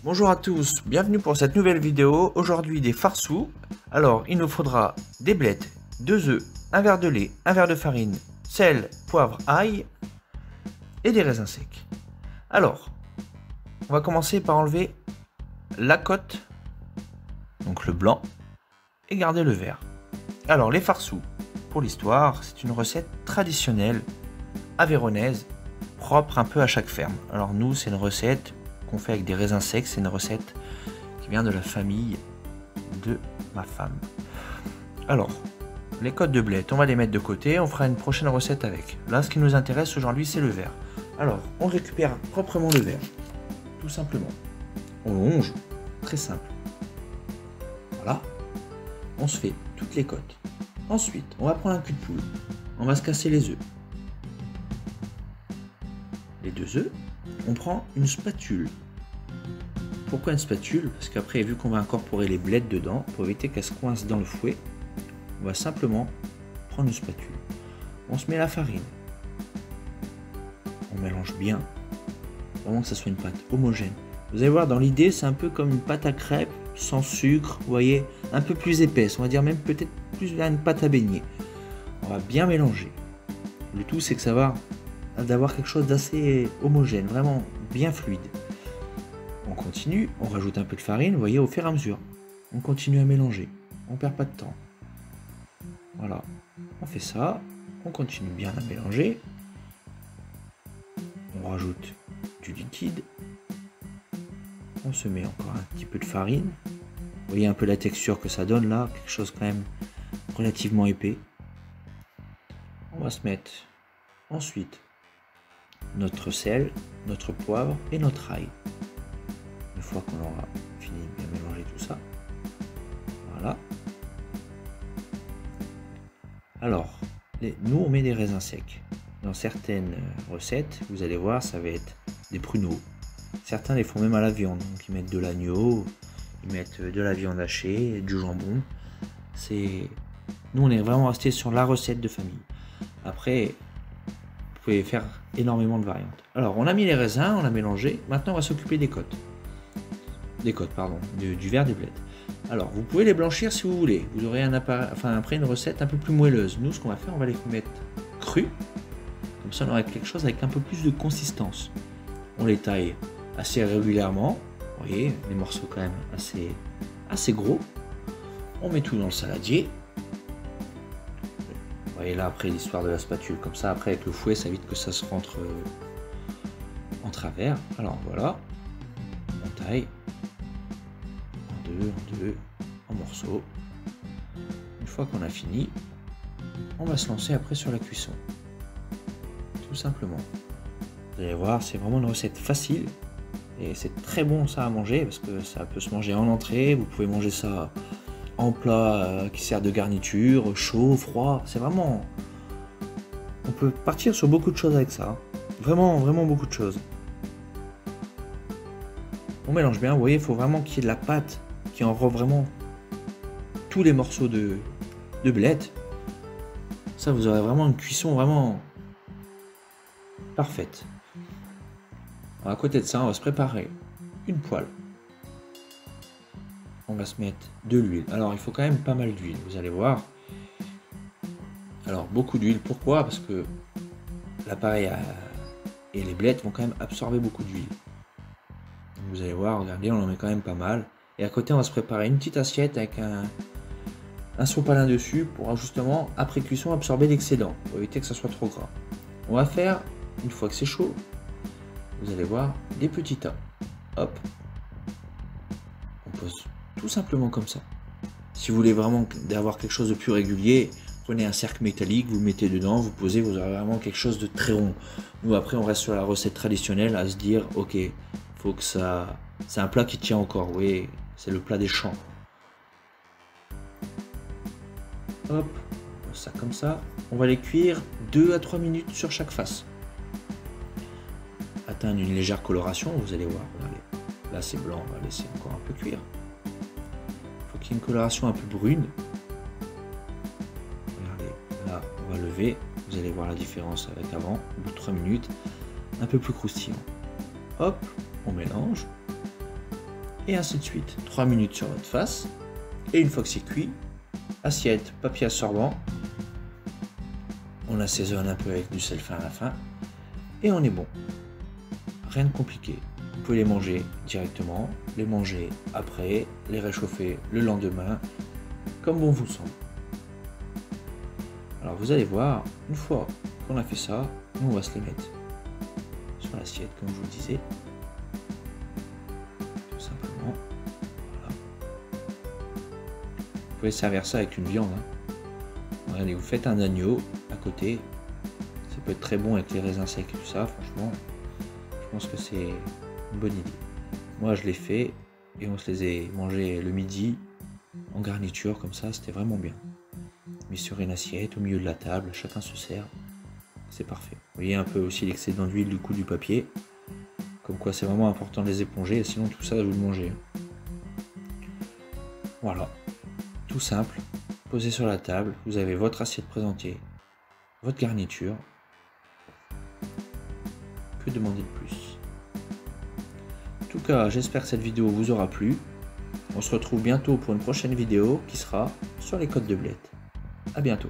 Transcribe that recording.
Bonjour à tous, bienvenue pour cette nouvelle vidéo. Aujourd'hui des farceaux. Alors il nous faudra des blettes, 2 œufs, un verre de lait, un verre de farine, sel, poivre, ail et des raisins secs. Alors on va commencer par enlever la côte, donc le blanc, et garder le vert. Alors les farceaux, pour l'histoire, c'est une recette traditionnelle aveyronnaise, propre un peu à chaque ferme. Alors nous, c'est une recette qu'on fait avec des raisins secs, c'est une recette qui vient de la famille de ma femme. Alors, les côtes de blettes, on va les mettre de côté, on fera une prochaine recette avec. Là, ce qui nous intéresse aujourd'hui, c'est le verre. Alors, on récupère proprement le verre, tout simplement. On longe, très simple. Voilà, on se fait toutes les côtes. Ensuite, on va prendre un cul de poule, on va se casser les œufs. Les 2 œufs, on prend une spatule. Pourquoi une spatule? Parce qu'après, vu qu'on va incorporer les blettes dedans, pour éviter qu'elles se coincent dans le fouet, on va simplement prendre une spatule. On se met la farine. On mélange bien, vraiment que ça soit une pâte homogène. Vous allez voir, dans l'idée, c'est un peu comme une pâte à crêpes, sans sucre, vous voyez, un peu plus épaisse. On va dire même peut-être plus vers une pâte à beignet. On va bien mélanger. Le tout, c'est que ça va d'avoir quelque chose d'assez homogène, vraiment bien fluide. On continue, on rajoute un peu de farine, vous voyez, au fur et à mesure. On continue à mélanger, on perd pas de temps. Voilà, on fait ça, on continue bien à mélanger. On rajoute du liquide. On se met encore un petit peu de farine. Vous voyez un peu la texture que ça donne là, quelque chose quand même relativement épais. On va se mettre ensuite notre sel, notre poivre et notre ail. Une fois qu'on aura fini de bien mélanger tout ça, voilà. Alors, nous on met des raisins secs. Dans certaines recettes, vous allez voir, ça va être des pruneaux. Certains les font même à la viande, donc ils mettent de l'agneau, ils mettent de la viande hachée, du jambon. Nous on est vraiment resté sur la recette de famille. Après, vous pouvez faire énormément de variantes. Alors, on a mis les raisins, on a mélangé. Maintenant, on va s'occuper des côtes. Du verre des blettes. Alors, vous pouvez les blanchir si vous voulez. Vous aurez après une recette un peu plus moelleuse. Nous, ce qu'on va faire, on va les mettre crus. Comme ça, on aura quelque chose avec un peu plus de consistance. On les taille assez régulièrement. Vous voyez, des morceaux quand même assez gros. On met tout dans le saladier. Vous voyez là après l'histoire de la spatule, comme ça après avec le fouet ça évite que ça se rentre en travers. Alors voilà, on taille en deux, en morceaux. Une fois qu'on a fini, on va se lancer après sur la cuisson. Tout simplement. Vous allez voir, c'est vraiment une recette facile et c'est très bon ça à manger parce que ça peut se manger en entrée, vous pouvez manger ça en plat qui sert de garniture, chaud, froid, c'est vraiment... On peut partir sur beaucoup de choses avec ça, vraiment beaucoup de choses. On mélange bien, vous voyez, il faut vraiment qu'il y ait de la pâte qui enrobe vraiment tous les morceaux de blettes. Ça, vous aurez vraiment une cuisson vraiment parfaite. Alors, à côté de ça, on va se préparer une poêle. On va se mettre de l'huile. Alors il faut quand même pas mal d'huile, vous allez voir. Alors beaucoup d'huile, pourquoi? Parce que l'appareil et les blettes vont quand même absorber beaucoup d'huile. Vous allez voir, regardez, on en met quand même pas mal. Et à côté, on va se préparer une petite assiette avec un sopalin dessus pour justement, après cuisson, absorber l'excédent, pour éviter que ça soit trop gras. On va faire, une fois que c'est chaud, vous allez voir, des petits tas. Hop. On pose tout simplement comme ça. Si vous voulez vraiment avoir quelque chose de plus régulier, prenez un cercle métallique, vous le mettez dedans, vous posez, vous aurez vraiment quelque chose de très rond. Nous après on reste sur la recette traditionnelle à se dire ok, faut que ça... C'est un plat qui tient encore, oui, c'est le plat des champs. Hop, on pose ça comme ça. On va les cuire 2 à 3 minutes sur chaque face. Atteindre une légère coloration, vous allez voir, regardez. Là c'est blanc, on va laisser encore un peu cuire. Il faut qu'il y ait une coloration un peu brune. Regardez, lever, vous allez voir la différence avec avant, au bout de 3 minutes, un peu plus croustillant. Hop, on mélange, et ainsi de suite. 3 minutes sur votre face, et une fois que c'est cuit, assiette, papier absorbant, on assaisonne un peu avec du sel fin à la fin, et on est bon. Rien de compliqué. Vous pouvez les manger directement, les manger après, les réchauffer le lendemain, comme bon vous semble. Alors vous allez voir, une fois qu'on a fait ça, nous on va se les mettre sur l'assiette comme je vous le disais. Tout simplement. Voilà. Vous pouvez servir ça avec une viande. Regardez, vous faites un agneau à côté. Ça peut être très bon avec les raisins secs et tout ça, franchement. Je pense que c'est une bonne idée. Moi je l'ai fait et on se les a mangés le midi en garniture comme ça, c'était vraiment bien. Mis sur une assiette au milieu de la table, chacun se sert, c'est parfait. Vous voyez un peu aussi l'excédent d'huile du coup du papier, comme quoi c'est vraiment important de les éponger, sinon tout ça vous le mangez. Voilà, tout simple, posé sur la table, vous avez votre assiette présentée, votre garniture. Que demander de plus? En tout cas, j'espère que cette vidéo vous aura plu. On se retrouve bientôt pour une prochaine vidéo qui sera sur les côtes de blettes. À bientôt.